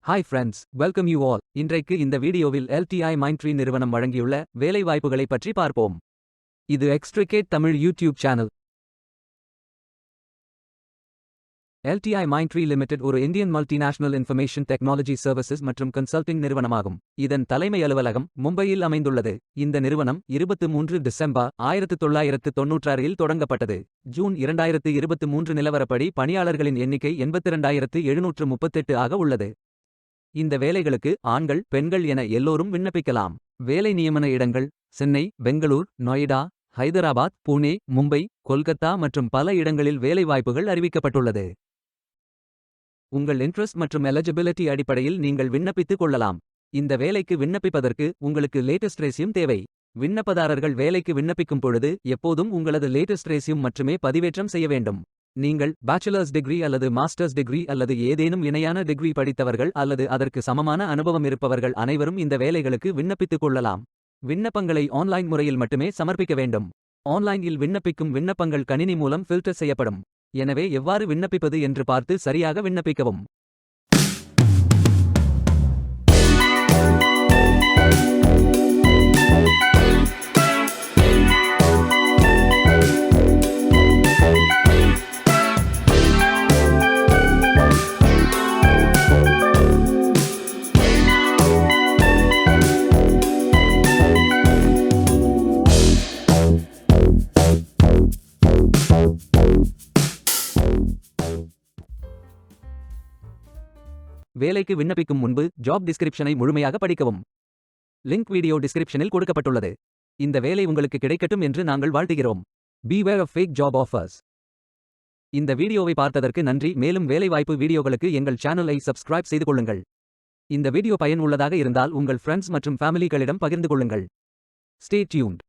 Hi friends, welcome you all. இன்றைக்கு இந்த வீடியோவில் LTI Mindtree நிறுவனம் வழங்கியுள்ள வேலைவாய்ப்புகளை பற்றி பார்ப்போம். இது Extricate Tamil YouTube channel. LTI Mindtree limited ஒரு Indian multinational information technology services மற்றும் கன்சல்டிங் நிறுவனமாகும். இதன் தலைமை அலுவலகம் மும்பையில் அமைந்துள்ளது. இந்த நிறுவனம் 23 டிசம்பர் 1996இல் தொடங்கப்பட்டது. ஜூன் 2023 நிலவரப்படி பணியாளர்களின் எண்ணிக்கை 82,738 ஆக உள்ளது. இந்த வேலைகளுக்கு ஆண்கள், பெண்கள் என எல்லோரும் விண்ணப்பிக்கலாம். வேலை நியமன இடங்கள் சென்னை, பெங்களூர், நொய்டா, ஹைதராபாத், புனே, மும்பை, கொல்கத்தா மற்றும் பல இடங்களில் வேலைவாய்ப்புகள் அறிவிக்கப்பட்டுள்ளது. உங்கள் இன்ட்ரெஸ்ட் மற்றும் எலிஜிபிலிட்டி அடிப்படையில் நீங்கள் விண்ணப்பித்துக் கொள்ளலாம். இந்த வேலைக்கு விண்ணப்பிப்பதற்கு உங்களுக்கு லேட்டஸ்ட் ரெஸ்யூம் தேவை. விண்ணப்பதாரர்கள் வேலைக்கு விண்ணப்பிக்கும் பொழுது எப்போதும் உங்களது லேட்டஸ்ட் ரெஸ்யூம் மட்டுமே பதிவேற்றம் செய்ய வேண்டும். நீங்கள் பேச்சுலர்ஸ் டிகிரி அல்லது மாஸ்டர்ஸ் டிகிரி அல்லது ஏதேனும் இணையான டிகிரி படித்தவர்கள் அல்லது அதற்கு சமமான அனுபவம் இருப்பவர்கள் அனைவரும் இந்த வேலைகளுக்கு விண்ணப்பித்துக் கொள்ளலாம். விண்ணப்பங்களை ஆன்லைன் முறையில் மட்டுமே சமர்ப்பிக்க வேண்டும். ஆன்லைனில் விண்ணப்பிக்கும் விண்ணப்பங்கள் கணினி மூலம் ஃபில்டர் செய்யப்படும். எனவே எவ்வாறு விண்ணப்பிப்பது என்று பார்த்து சரியாக விண்ணப்பிக்கவும். வேலைக்கு விண்ணப்பிக்கும் முன்பு ஜாப் டிஸ்கிரிப்ஷனை முழுமையாக படிக்கவும். லிங்க் வீடியோ டிஸ்கிரிப்ஷனில் கொடுக்கப்பட்டுள்ளது. இந்த வேலை உங்களுக்கு கிடைக்கட்டும் என்று நாங்கள் வாழ்த்துகிறோம். Beware of fake job offers. இந்த வீடியோவை பார்த்ததற்கு நன்றி. மேலும் வேலைவாய்ப்பு வீடியோகளுக்கு எங்கள் சேனலை சப்ஸ்கிரைப் செய்து கொள்ளுங்கள். இந்த வீடியோ பயன் உள்ளதாக இருந்தால் உங்கள் ஃப்ரெண்ட்ஸ் மற்றும் ஃபேமிலிகளிடம் பகிர்ந்து கொள்ளுங்கள். Stay tuned.